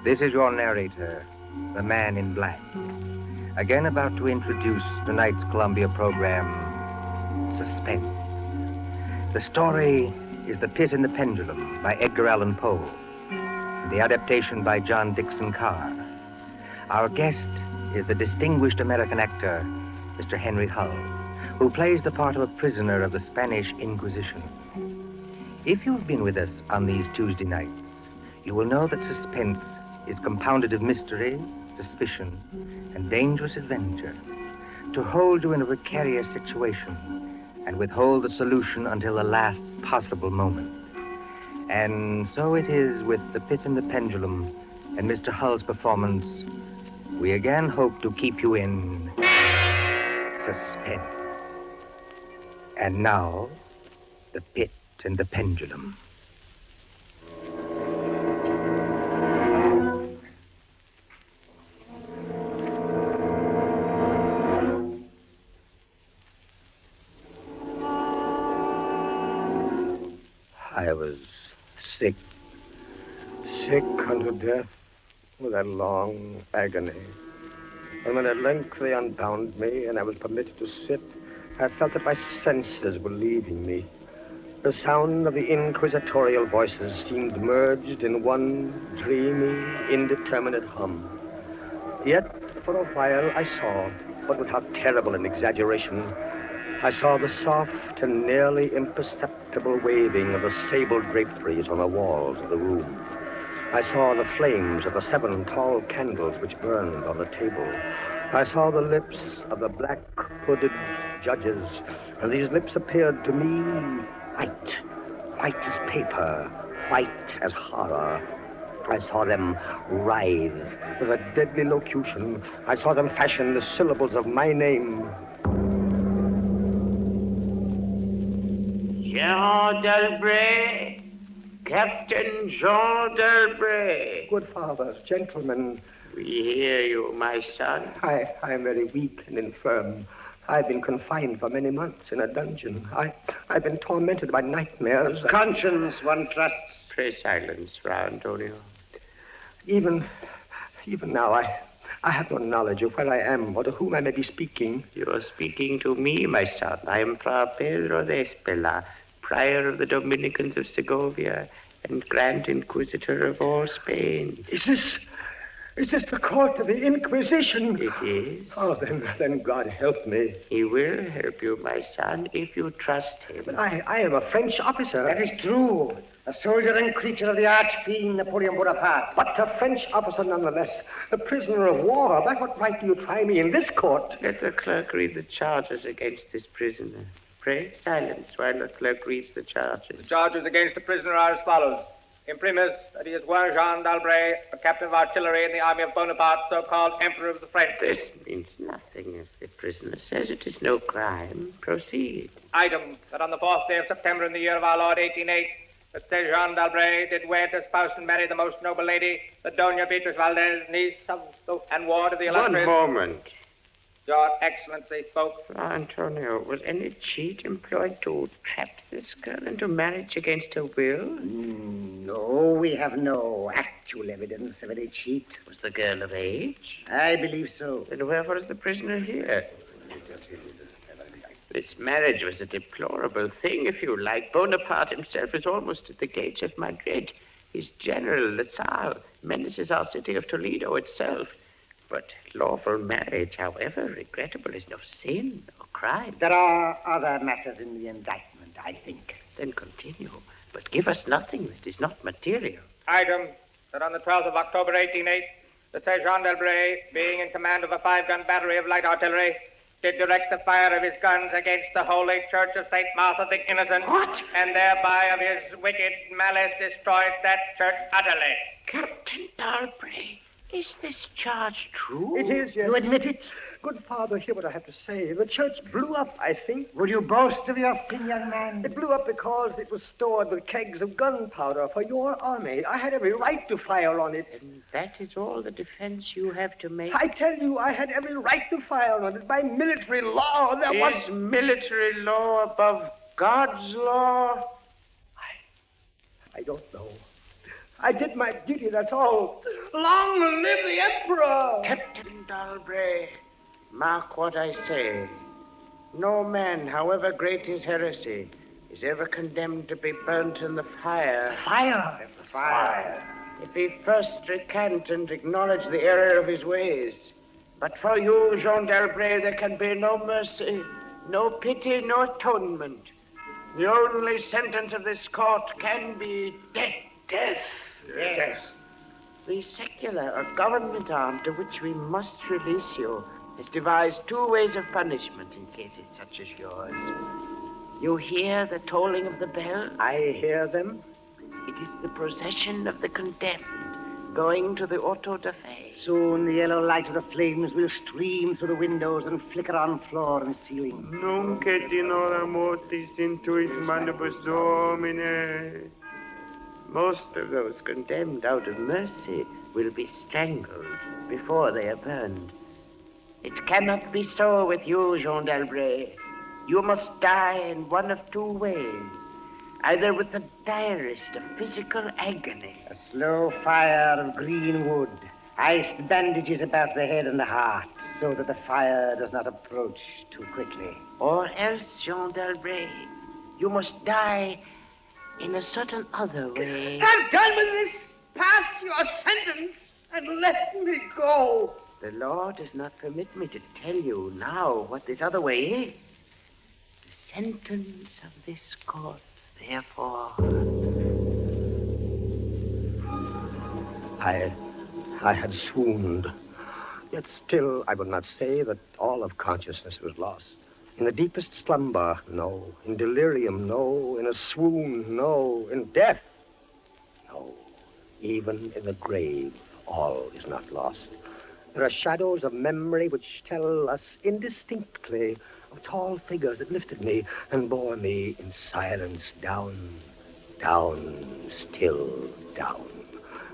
This is your narrator, the Man in Black. Again about to introduce tonight's Columbia program, Suspense. The story is The Pit and the Pendulum by Edgar Allan Poe. The adaptation by John Dickson Carr. Our guest is the distinguished American actor, Mr. Henry Hull, who plays the part of a prisoner of the Spanish Inquisition. If you've been with us on these Tuesday nights, you will know that Suspense is compounded of mystery, suspicion, and dangerous adventure, to hold you in a precarious situation and withhold the solution until the last possible moment. And so it is with The Pit and the Pendulum and Mr. Hull's performance. We again hope to keep you in suspense. And now, The Pit and the Pendulum. I was sick unto death with that long agony. And when at length they unbound me and I was permitted to sit, I felt that my senses were leaving me. The sound of the inquisitorial voices seemed merged in one dreamy, indeterminate hum. Yet, for a while, I saw, but without terrible an exaggeration, I saw the soft and nearly imperceptible waving of the sable draperies on the walls of the room. I saw the flames of the 7 tall candles which burned on the table. I saw the lips of the black hooded judges, and these lips appeared to me white as paper, white as horror. I saw them writhe with a deadly locution. I saw them fashion the syllables of my name. Jean d'Albret, Captain Jean d'Albret. Good fathers, gentlemen. We hear you, my son. I am very weak and infirm. I've been confined for many months in a dungeon. I've been tormented by nightmares. Conscience, one trusts. Pray silence, Fra Antonio. Even now, I have no knowledge of where I am or to whom I may be speaking. You are speaking to me, my son. I am Fra Pedro de Espela, prior of the Dominicans of Segovia and Grand Inquisitor of all Spain. Is this the court of the Inquisition? It is. Oh, then God help me. He will help you, my son, if you trust him. But I am a French officer. That is true. A soldier and creature of the arch-fiend Napoleon Bonaparte. But a French officer nonetheless. A prisoner of war. By what right do you try me in this court? Let the clerk read the charges against this prisoner. Pray silence while the clerk reads the charges. The charges against the prisoner are as follows. Imprimis, that he is one Jean d'Albret, a captain of artillery in the army of Bonaparte, so-called Emperor of the French. This means nothing, as the prisoner says. It is no crime. Proceed. Item, that on the 4th day of September in the year of our Lord 1808, that said Jean d'Albret did wed, espouse, and marry the most noble lady, the Doña Beatriz Valdez, niece of and ward of the illustrious... One moment. Your Excellency spoke. Fra Antonio, was any cheat employed to trap this girl into marriage against her will? No, we have no actual evidence of any cheat. Was the girl of age? I believe so. Then wherefore is the prisoner here? This marriage was a deplorable thing, if you like. Bonaparte himself is almost at the gates of Madrid. His general, Lasalle, menaces our city of Toledo itself. But lawful marriage, however regrettable, is no sin or crime. There are other matters in the indictment, I think. Then continue, but give us nothing that is not material. Item, that on the 12th of October 1808, the said Jean d'Albret, being in command of a 5-gun battery of light artillery, did direct the fire of his guns against the Holy Church of St. Martha the Innocent. What? And thereby of his wicked malice destroyed that church utterly. Captain d'Albret, is this charge true? It is, yes. You admit it? Good father, hear what I have to say. The church blew up, I think. Would you boast of your sin, young man? It blew up because it was stored with kegs of gunpowder for your army. I had every right to fire on it. And that is all the defense you have to make? I tell you, I had every right to fire on it. By military law, there was... Is military law above God's law? I don't know. I did my duty, that's all. Long live the Emperor! Captain Dalbray, mark what I say. No man, however great his heresy, is ever condemned to be burnt in the fire. Fire! The fire. If he first recant and acknowledge the error of his ways. But for you, Jean d'Albret, there can be no mercy, no pity, no atonement. The only sentence of this court can be death. Death. Yes. The secular or government arm to which we must release you has devised two ways of punishment in cases such as yours. You hear the tolling of the bell? I hear them. It is the procession of the condemned going to the auto da fe. Soon the yellow light of the flames will stream through the windows and flicker on floor and ceiling. Nunc et in hora mortis intuis manibus Domine. Most of those condemned out of mercy will be strangled before they are burned. It cannot be so with you, Jean d'Albret. You must die in one of two ways. Either with the direst of physical agony. A slow fire of green wood. Iced bandages about the head and the heart, so that the fire does not approach too quickly. Or else, Jean d'Albret, you must die in a certain other way. Have done with this. Pass your sentence and let me go. The law does not permit me to tell you now what this other way is. The sentence of this court, therefore. I had swooned. Yet still, I would not say that all of consciousness was lost. In the deepest slumber, no. In delirium, no. In a swoon, no. In death, no. Even in the grave, all is not lost. There are shadows of memory which tell us indistinctly of tall figures that lifted me and bore me in silence down, down, still down,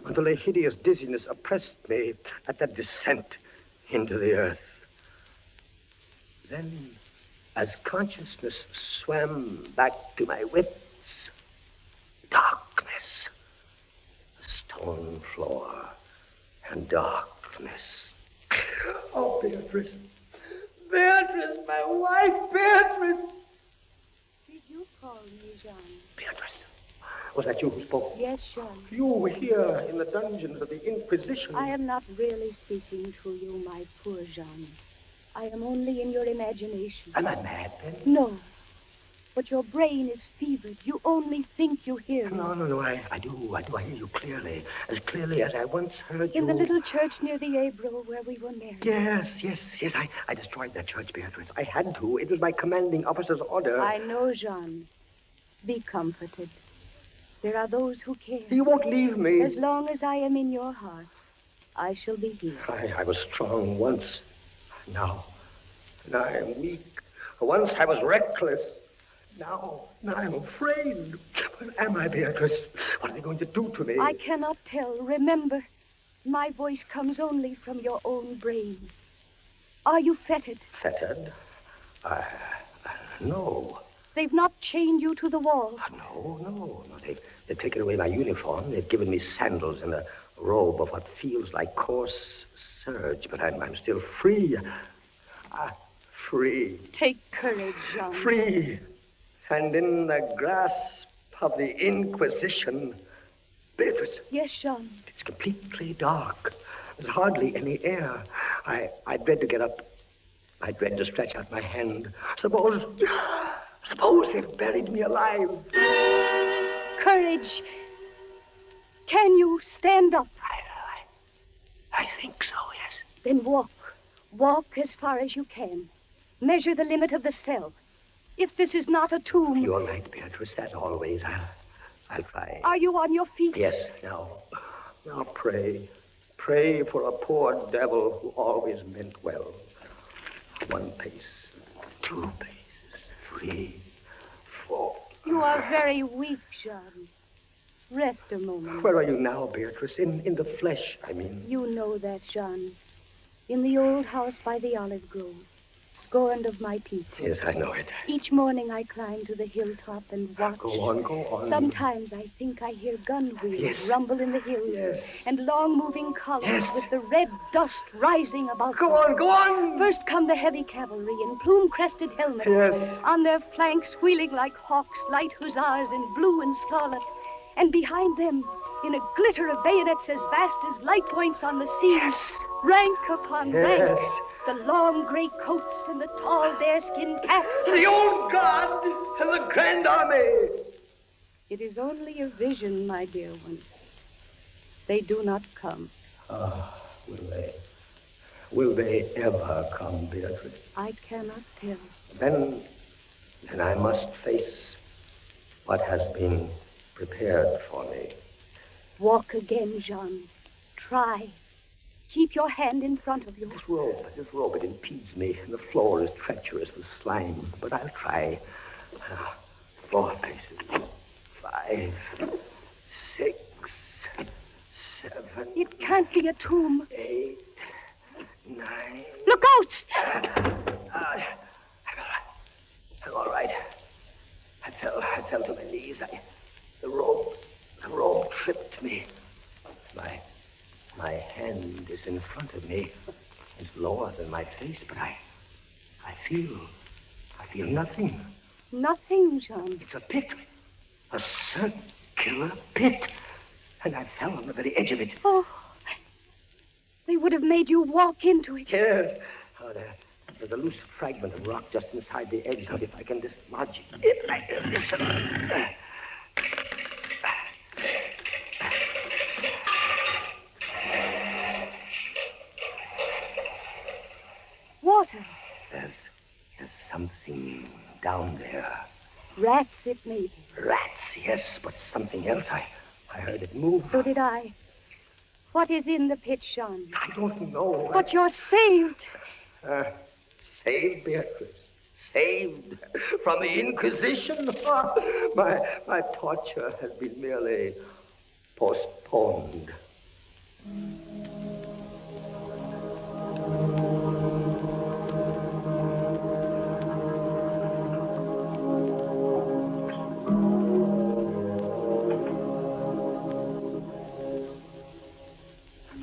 until a hideous dizziness oppressed me at the descent into the earth. Then, as consciousness swam back to my wits, darkness, a stone floor, and darkness. Oh, Beatrice. Beatrice, my wife, Beatrice. Did you call me, Jean? Beatrice, was that you who spoke? Yes, Jean. You were here in the dungeons of the Inquisition. I am not really speaking to you, my poor Jean. I am only in your imagination. Am I mad, then? No. But your brain is fevered. You only think you hear me. No, I do. I hear you clearly. As clearly as I once heard you. In the little church near the Ebro where we were married. Yes. I destroyed that church, Beatrice. I had to. It was my commanding officer's order. I know, Jean. Be comforted. There are those who care. You won't leave me. As long as I am in your heart, I shall be here. I was strong once. Now I am weak. Once I was reckless. Now I'm afraid. What am I, Beatrice? What are they going to do to me? I cannot tell. Remember, my voice comes only from your own brain. Are you fettered? Fettered? No. They've not chained you to the wall. No. They've taken away my uniform. They've given me sandals and a robe of what feels like coarse serge, but I'm still free. Free. Take courage, Jean. Free. And in the grasp of the Inquisition. Beatrice. Yes, Jean. It's completely dark. There's hardly any air. I dread to get up. I dread to stretch out my hand. Suppose they've buried me alive. Courage. Can you stand up? I think so, yes. Then walk. Walk as far as you can. Measure the limit of the cell. If this is not a tomb... You're right, Beatrice, as always. I'll try. Are you on your feet? Yes, now pray. Pray for a poor devil who always meant well. 1 pace, 2 paces, 3, 4. You are very weak, Jean. Rest a moment. Where are you now, Beatrice? In the flesh, I mean. You know that, Jean. In the old house by the olive grove. scorned of my people. Yes, I know it. Each morning I climb to the hilltop and watch. Go on. Sometimes I think I hear gun wheels Yes. rumble in the hills. Yes. And long-moving columns Yes. with the red dust rising above Go them. on. First come the heavy cavalry in plume-crested helmets. Yes. On their flanks, wheeling like hawks, light hussars in blue and scarlet. And behind them, in a glitter of bayonets as vast as light points on the sea, Yes. rank upon Yes. rank, the long gray coats and the tall bearskin caps. The old guard and the grand army. It is only a vision, my dear one. They do not come. Ah, will they? Will they ever come, Beatrice? I cannot tell. Then I must face what has been prepared for me. Walk again, Jean. Try. Keep your hand in front of you. This rope, it impedes me, and the floor is treacherous with slime. But I'll try. 4 paces. 5, 6, 7. It can't be a tomb. 8, 9. Look out! I'm all right. I fell to my knees. The rope tripped me. My hand is in front of me. It's lower than my face, but I feel nothing. Nothing, Jean. It's a pit. A circular pit. And I fell on the very edge of it. Oh, they would have made you walk into it. Yes. Oh, there's a loose fragment of rock just inside the edge. Now, if I can dislodge it. Listen. Water. There's something down there. Rats, it may be. Rats, yes, but something else. I heard it move. So did I. What is in the pit, Jean? I don't know. But you're saved. Saved, Beatrice. Saved from the Inquisition. My torture has been merely postponed.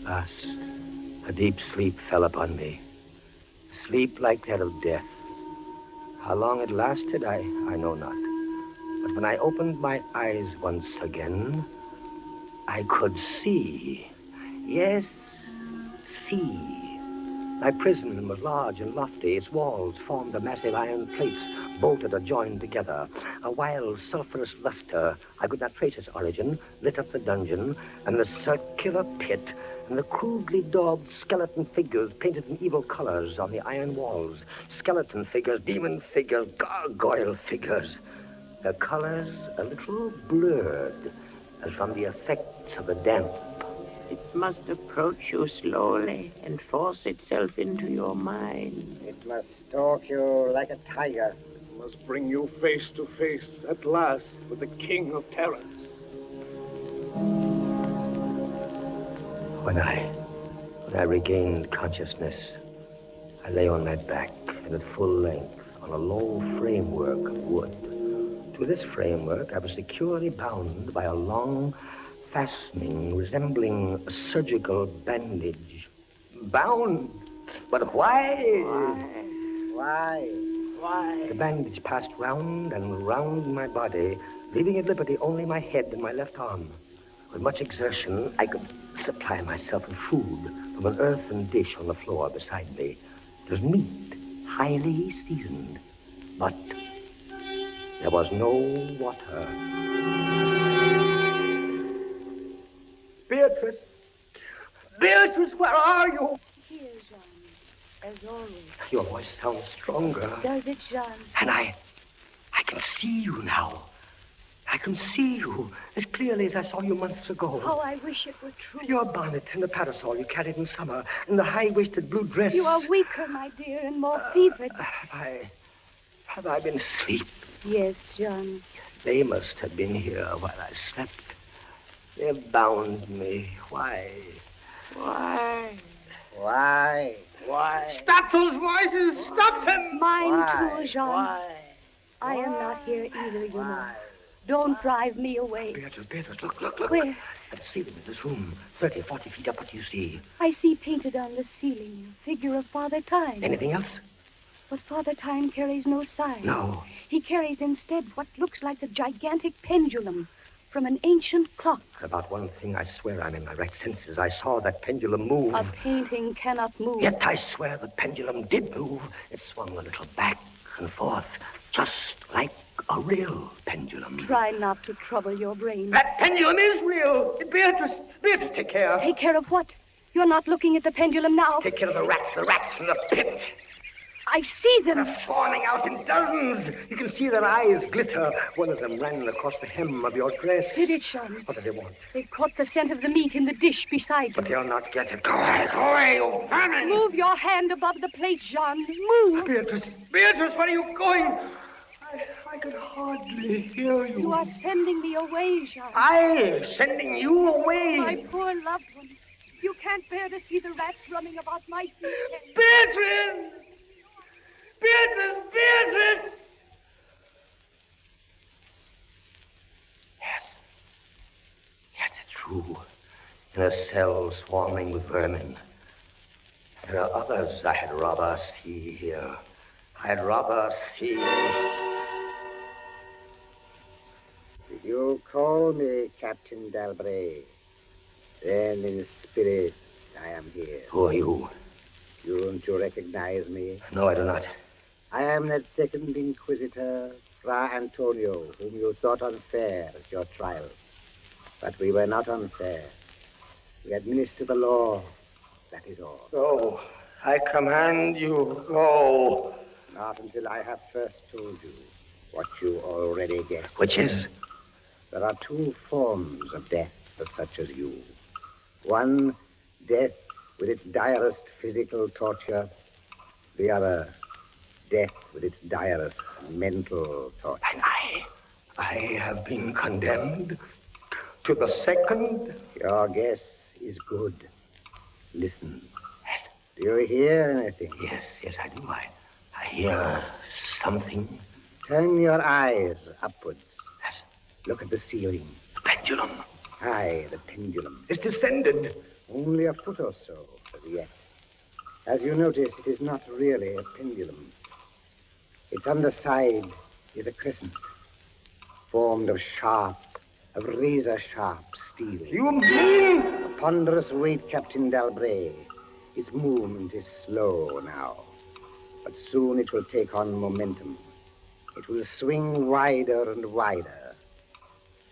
Last, a deep sleep fell upon me. Sleep like that of death. How long it lasted, I know not. But when I opened my eyes once again, I could see. Yes, see. My prison was large and lofty. Its walls formed of massive iron plates, bolted or joined together. A wild, sulphurous luster, I could not trace its origin, lit up the dungeon, and the circular pit, and the crudely daubed skeleton figures painted in evil colors on the iron walls. Skeleton figures, demon figures, gargoyle figures. Their colors a little blurred, as from the effects of the damp. It must approach you slowly and force itself into your mind. It must stalk you like a tiger. It must bring you face to face at last with the king of terrors. When I regained consciousness, I lay on my back and at full length on a low framework of wood. To this framework, I was securely bound by a long fastening resembling a surgical bandage. Bound? But why? Why? The bandage passed round and round my body, leaving at liberty only my head and my left arm. With much exertion, I could supply myself with food from an earthen dish on the floor beside me. It was meat, highly seasoned, but there was no water. Beatrice! Beatrice, where are you? Here, Jean, as always. Your voice sounds stronger. Does it, Jean? And I can see you now. I can see you as clearly as I saw you months ago. How I wish it were true. Your bonnet and the parasol you carried in summer, and the high-waisted blue dress. You are weaker, my dear, and more fevered. Have I been asleep? Yes, Jean. They must have been here while I slept. They have bound me. Why? Why? Why? Why? Stop those voices! Stop them! Mine Why? too, Jean. Why? I am not here either, you know. Why? Don't drive me away. Beatrice, look. Where? At the ceiling of this room, 30, 40 feet up, what do you see? I see painted on the ceiling a figure of Father Time. Anything else? But Father Time carries no sign. No. He carries instead what looks like a gigantic pendulum from an ancient clock. About one thing, I swear I'm in my right senses. I saw that pendulum move. A painting cannot move. Yet I swear the pendulum did move. It swung a little back and forth, just like a real pendulum. Try not to trouble your brain. That pendulum is real. Beatrice, take care. Take care of what? You're not looking at the pendulum now. Take care of the rats from the pit. I see them. They're swarming out in dozens. You can see their eyes glitter. One of them ran across the hem of your dress. Did it, Sean? What did they want? They caught the scent of the meat in the dish beside But you. they'll not get it. Go away, you vermin! Move your hand above the plate, Jean. Move. Beatrice, where are you going? I can hardly hear you. You are sending me away, Jean. I sending you away. My poor loved one. You can't bear to see the rats running about my feet. Beatrice! Beatrice! Yes, it's true. In a cell swarming with vermin. There are others I had rather see here. I'd rather see... Did you call me Captain Dalbray? Then in spirit, I am here. Who are you? Don't you recognize me? No, I do not. I am that second Inquisitor, Fra Antonio, whom you thought unfair at your trial. But we were not unfair. We administer the law, that is all. Go. I command you, go. Not until I have first told you what you already guess. Which is? There are two forms of death for such as you. One, death with its direst physical torture. The other, death with its direst mental torture. And I have been condemned to the second. Your guess is good. Listen. Do you hear anything? Yes, I do. I hear something. Turn your eyes upwards. Look at the ceiling. The pendulum. Aye, the pendulum. It's descended. Only a foot or so as yet. As you notice, it is not really a pendulum. Its underside is a crescent, formed of razor-sharp steel. You mean? A ponderous weight, Captain Dalbray. Its movement is slow now, but soon it will take on momentum. It will swing wider and wider,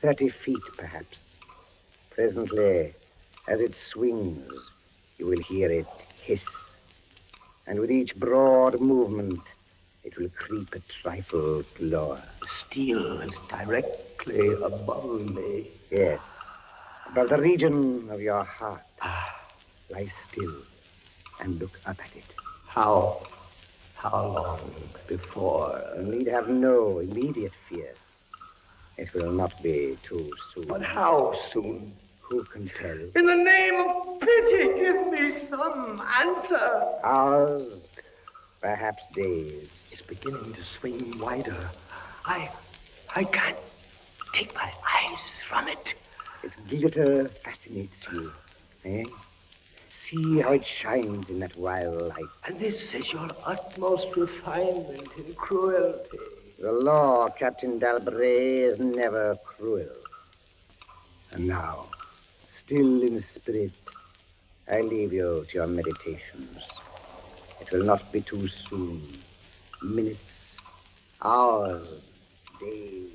30 feet perhaps. Presently, as it swings, you will hear it hiss. And with each broad movement, it will creep a trifle lower. The steel is directly above me. Yes, above the region of your heart. Lie still and look up at it. How long before? You need have no immediate fear. It will not be too soon. But how soon? Who can tell? In the name of pity, give me some answer. Hours, perhaps days. It's beginning to swing wider. I can't take my eyes from it. Its glitter fascinates you, eh? See how it shines in that wild light. And this is your utmost refinement in cruelty. The law, Captain Dalbray, is never cruel. And now, still in spirit, I leave you to your meditations. It will not be too soon. Minutes, hours, days.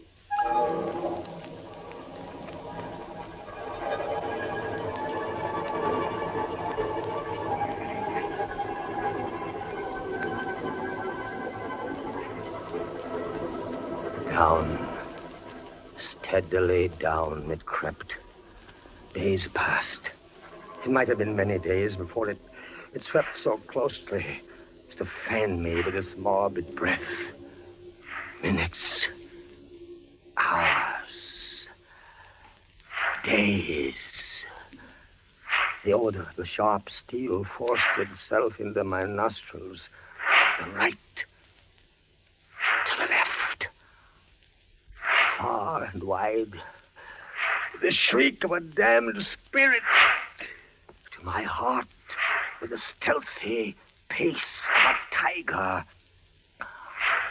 Down, steadily down it crept. Days passed. It might have been many days before it swept so closely as to fan me with its morbid breath. Minutes, hours, days. The odor, the sharp steel forced itself into my nostrils. The right. To the left. Far and wide. The shriek of a damned spirit. To my heart, with the stealthy pace of a tiger.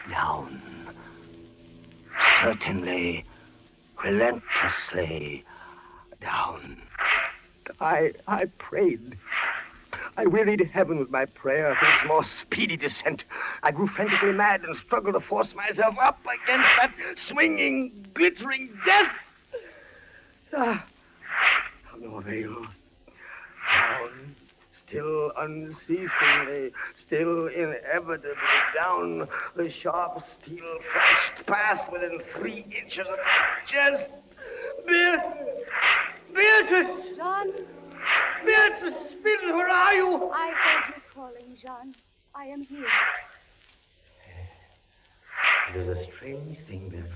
Down. Certainly, relentlessly down. I prayed. I wearied heaven with my prayer for its more speedy descent. I grew frantically mad and struggled to force myself up against that swinging, glittering death. No avail. Down, still unceasingly, still inevitably down, the sharp steel flashed past within 3 inches of my chest. Beatrice! John? Beatrice, Beatrice, where are you? I heard you calling, John. I am here. It is a strange thing, Beatrice.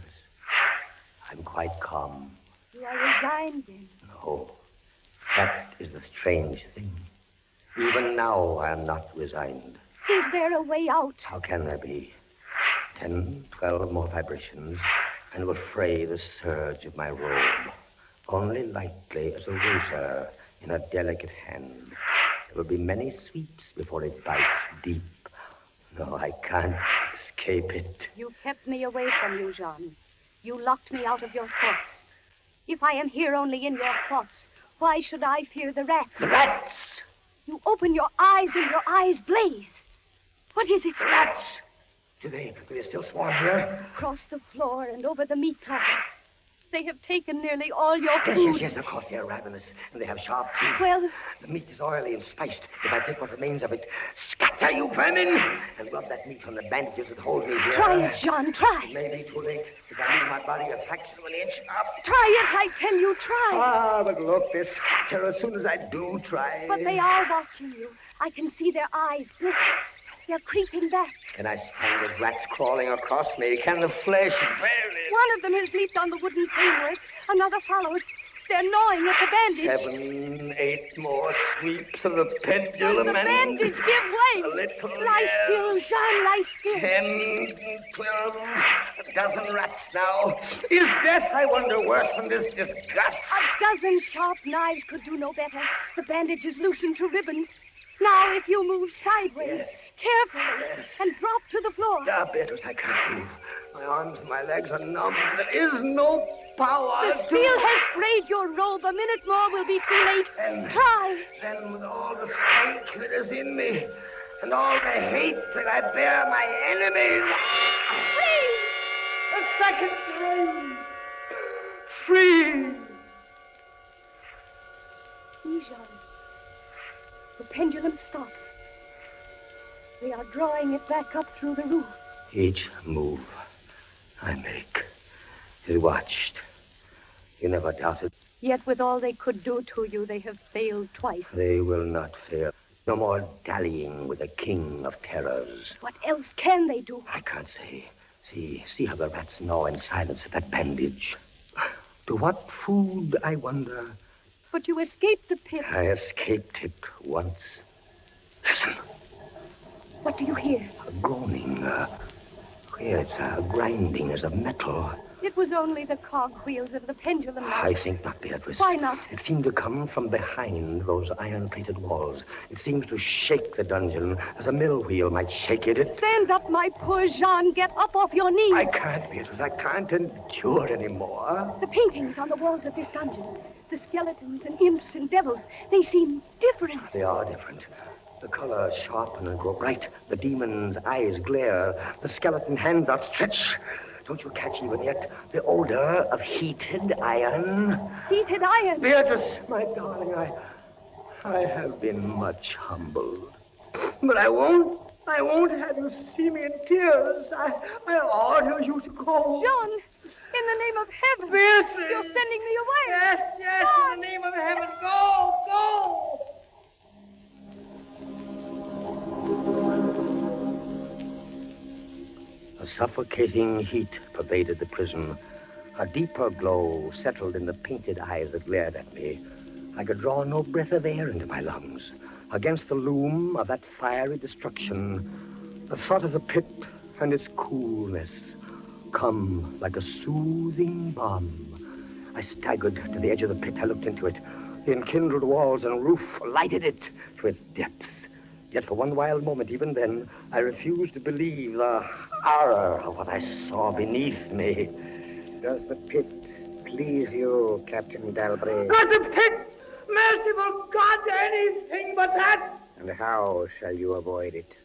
I'm quite calm. You are resigned, then? No, that is the strange thing. Even now, I am not resigned. Is there a way out? How can there be? 10, 12 more vibrations, and will fray the serge of my robe. Only lightly as a razor in a delicate hand. There will be many sweeps before it bites deep. No, I can't escape it. You kept me away from you, John. You locked me out of your thoughts. If I am here only in your thoughts, why should I fear the rats? The rats! You open your eyes and your eyes blaze. What is it? The rats! Do they still swarm here? Across the floor and over the meat platter. They have taken nearly all your food. Yes, of course, they're ravenous, and they have sharp teeth. Well... The meat is oily and spiced. If I take what remains of it, scatter, you vermin! And rub that meat from the bandages that hold me here. Try it, John, try. It may be too late. If I leave my body a fraction of an inch up. Try it, I tell you, try. Ah, but look, they scatter as soon as I do try. But they are watching you. I can see their eyes glisten. They're creeping back. Can I stand the rats crawling across me? Can the flesh barely... One of them has leaped on the wooden framework. Another follows. They're gnawing at the bandage. 7, 8 more sweeps of the pendulum. The bandage, give way. A little, lie still, Jean, lie still. 10, 12, a dozen rats now. Is death, I wonder, worse than this disgust? A dozen sharp knives could do no better. The bandage is loosened to ribbons. Now, if you move sideways, carefully, and drop to the floor. Ah, Beatrice, I can't move. My arms and my legs are numb. There is no power. The steel has sprayed your robe. A minute more will be too late. Try. Then, with all the strength that is in me, and all the hate that I bear my enemies... Free! A second time. Free! Jean. The pendulum stops. They are drawing it back up through the roof. Each move I make is watched. You never doubted. Yet with all they could do to you, they have failed twice. They will not fail. No more dallying with the king of terrors. What else can they do? I can't say. See how the rats gnaw in silence at that bandage. To what food, I wonder? But you escaped the pit. I escaped it once. Listen. What do you hear? A groaning. It's a grinding as of metal. It was only the cogwheels of the pendulum. I think not, Beatrice. Why not? It seemed to come from behind those iron-plated walls. It seems to shake the dungeon as a mill wheel might shake it. Stand up, my poor Jean. Get up off your knees. I can't, Beatrice. I can't endure anymore. The paintings on the walls of this dungeon, the skeletons and imps and devils, they seem different. They are different. The colors sharpen and grow bright. The demon's eyes glare. The skeleton hands outstretch. Don't you catch even yet the odor of heated iron? Heated iron? Beatrice, my darling, I have been much humbled. But I won't have you see me in tears. I order you to go. John, in the name of heaven. Beatrice. You're sending me away. Yes, John. in the name of heaven. Go. A suffocating heat pervaded the prison. A deeper glow settled in the painted eyes that glared at me. I could draw no breath of air into my lungs. Against the loom of that fiery destruction, the thought of the pit and its coolness come like a soothing balm. I staggered to the edge of the pit. I looked into it. The enkindled walls and roof lighted it to its depths. Yet for one wild moment, even then, I refused to believe the horror of what I saw beneath me. Does the pit please you, Captain Dalbray? Not the pit! Merciful God, anything but that! And how shall you avoid it?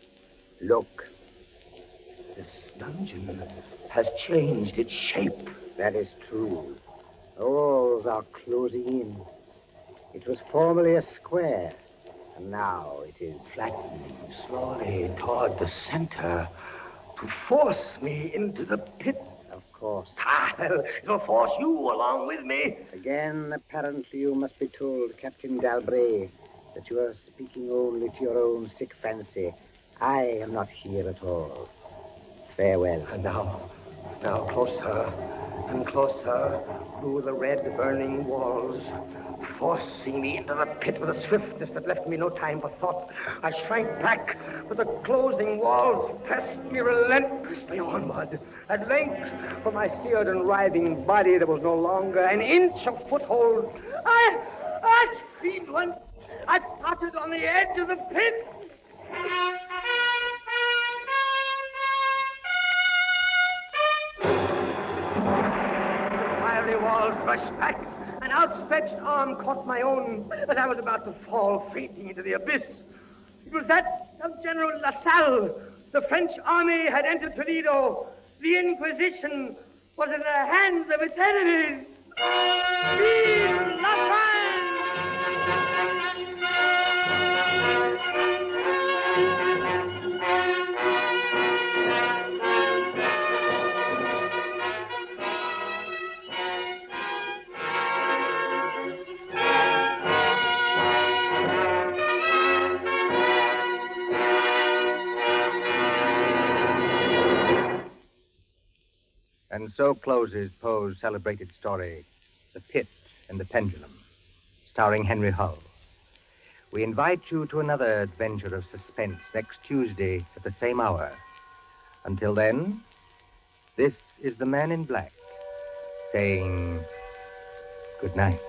Look. This dungeon has changed its shape. That is true. The walls are closing in. It was formerly a square, and now it is Flattening slowly toward the center to force me into the pit. Of course. It'll force you along with me. Again, apparently you must be told, Captain Dalbray, that you are speaking only to your own sick fancy. I am not here at all. Farewell. And now closer and closer through the red burning walls, forcing me into the pit with a swiftness that left me no time for thought. I shrank back, but the closing walls pressed me relentlessly onward. At length, for my seared and writhing body, there was no longer an inch of foothold. I screamed once. I tottered on the edge of the pit. Fiery walls rushed back. An outstretched arm caught my own as I was about to fall fainting into the abyss. It was that of General LaSalle. The French army had entered Toledo. The Inquisition was in the hands of its enemies. Vive la France! And so closes Poe's celebrated story, The Pit and the Pendulum, starring Henry Hull. We invite you to another adventure of suspense next Tuesday at the same hour. Until then, this is the Man in Black saying good night.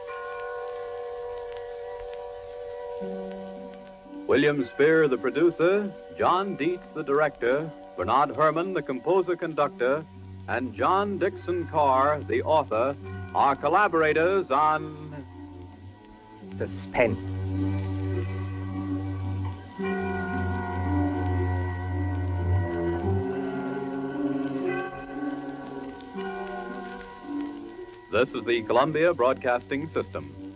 William Spear, the producer, John Dietz, the director, Bernard Herrmann, the composer-conductor, and John Dickson Carr, the author, are collaborators on Suspense. This is the Columbia Broadcasting System.